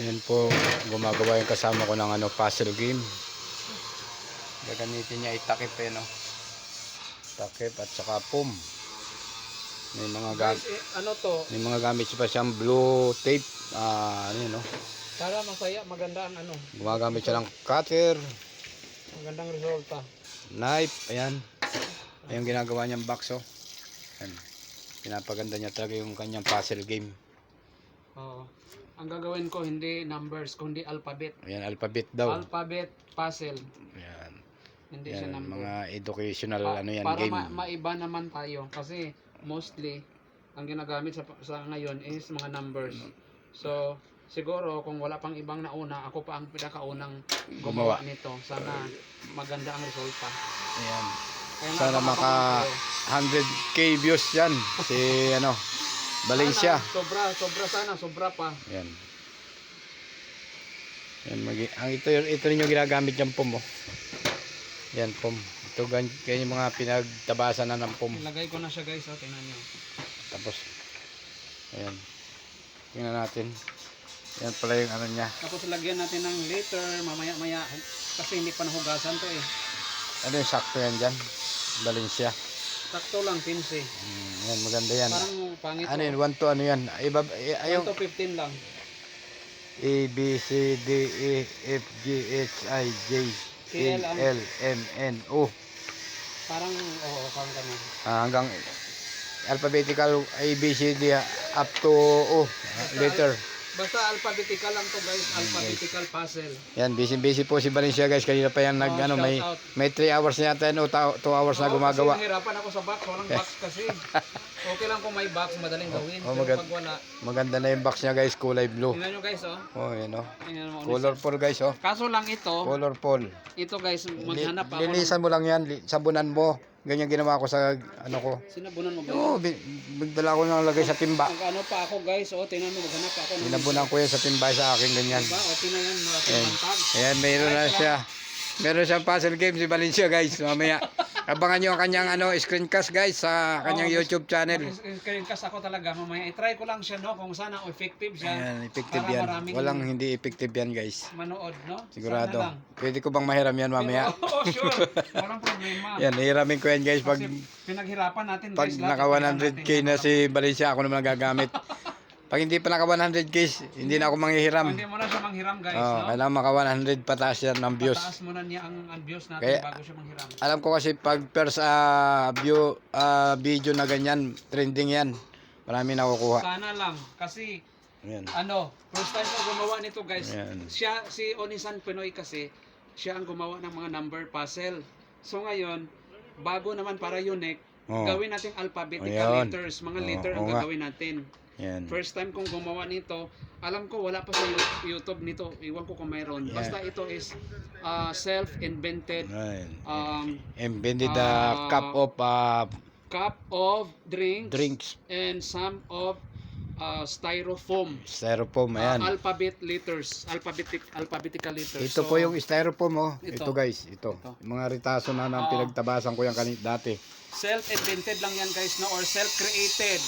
Ayan po, gumagawa yung kasama ko ng puzzle game. Gagamitin niya itakip no? Takip at saka pum. May mga gamit. May mga gamit pa siyang blue tape. No? Para masaya, maganda ang Gumagamit siya ng cutter. Magandang resulta. Knife, ayan. Ayan ginagawa niyang box, oh. Ayan. Pinapaganda niya talaga yung kanyang puzzle game. Oo. Ang gagawin ko hindi numbers, kundi alphabet. Ayan, alphabet daw. Alphabet puzzle. Ayan. Hindi Ayan, siya number. mga educational yan, para game. maiba naman tayo kasi mostly ang ginagamit sa ngayon is mga numbers. So, siguro kung wala pang ibang nauna, ako pa ang pinakaunang gumawa nito. Sana maganda ang resulta. Ayan. Kaya Sana maka 100k views yan. Si Valencia. Sana, sobra pa. Ayan. Ayan, ito rin yung ginagamit yung pom, oh. Yan, pom. Ito ganyan yung mga pinagtabasan na ng pom. Ilagay ko na siya, guys, tingnan nyo. Tapos, ayan. Tingnan natin. Yan pala yung niya. Tapos lagyan natin ng liter, mamaya-maya. Kasi hindi pa nahugasan to eh. Ano yung sakto yan dyan? Valencia. Sakto lang, 15. Yan, maganda yan. Parang pangit. Ano yun? 1 to ano yan? 1 to 15 lang. A, B, C, D, E, F, G, H, I, J, K, L, M, N, O. Parang, parang ganun. Hanggang alphabetical A, B, C, D up to O. Letter. Basta alphabetical lang to, guys. Alphabetical puzzle. Yan, busy po si Valencia, guys. Kanina pa yan may 3 hours na yata, 2 hours na gumagawa. Kasi nahirapan ako sa box. Walang box kasi. Okay lang kung may box, madaling gawin. Pero pag wala. Maganda na yung box niya, guys. Kulay blue. Tingnan nyo, guys, yan, colorful, guys, Kaso lang ito. Colorful. Ito, guys, maghanap ako. Linisan mo lang yan, sabunan mo. Ganyan ginawa ko sa ko. Sinabunan mo ba? Oo, bigdala ko nang lagay sa timba. Ano pa ako, guys, tingnan mo, maghanap ako. Sinabunan ko yan sa timba sa akin, ganyan. Diba? Tingnan yan, malaking mantag. Ayan, mayroon na siya. Meron siyang puzzle game si Valencia, guys. Mamaya. Abangan nyo ang kanyang screencast, guys, sa kanyang YouTube channel. Screencast ako talaga. Mamaya i-try ko lang siya, kung sana effective siya. Ayan, effective yan. Walang hindi effective yan, guys. Manood, Sigurado. Pwede ko bang mahiram yan mamaya? Sure. Walang problema. Yan, hiramin ko yan, guys. Pag pinaghirapan natin, guys. Pag naka 100k na si Valencia, ako naman gagamit. Pag hindi pa naka 100k, hindi na ako manghihiram. Hindi mo na siya manghiram, guys. Kailangan maka 100 pataas yan ng views. Pataas mo na niya ang views natin bago siya manghiram. Alam ko kasi pag first video na ganyan, trending yan. Marami nakukuha. Sana lang. Kasi, first time ko gumawa nito, guys. Si Onisan Pinoy kasi, siya ang gumawa ng mga number puzzle. So ngayon, bago naman para unique, gawin natin alphabetical letters. Mga letter ang gagawin natin. Yan. First time kong gumawa nito, alam ko wala pa sa YouTube nito, iwan ko kung mayroon. Basta ito is self-invented. Invented cup of drinks and some of styrofoam. Styrofoam, ayan. Alphabet letters, alphabetical letters. Ito po yung styrofoam, Ito, guys, ito. Yung mga ritaso na pinagtabasan ko yan dati. Self-invented lang yan, guys, or self-created.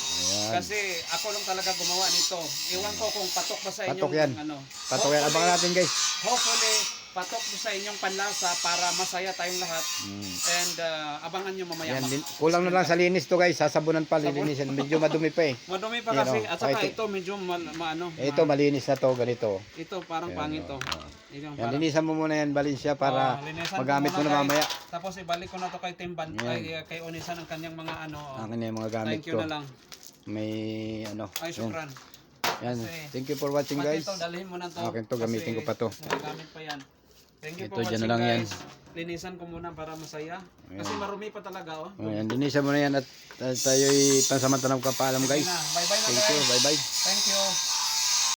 Kasi ako lang talaga gumawa nito. Iwan ko kung patok ba sa inyong patok yan. Patok yan. Abangan natin, guys. Hopefully, patok mo sa inyong panlasa para masaya tayong lahat. And abangan nyo mamaya. Kulang na lang sa linis to, guys. Sasabunan pa, lilinisin. Medyo madumi pa eh. Madumi pa kasi. At saka ito medyo ito malinis na to, ganito. Ito parang pangit to. Linisan mo muna yan, Valencia, para magamit mo na mamaya. Tapos ibalik ko na to kay Timban, kay Onisan ang kanyang mga ang kanyang mga gamit ko. Thank you na lang. May Ay, syukran. Yan. Thank you for watching, guys. Ito, dalhin mo na to. Akin to, gamitin ko pa to. Gamit pa yan. Thank you ito, for watching, lang guys. Yan. Linisan ko muna para masaya. Kasi marumi pa talaga, Ayan, linisan mo na yan at tayo'y pansamantalang kapaalam, guys. Bye-bye na, Thank you, bye-bye. Thank you.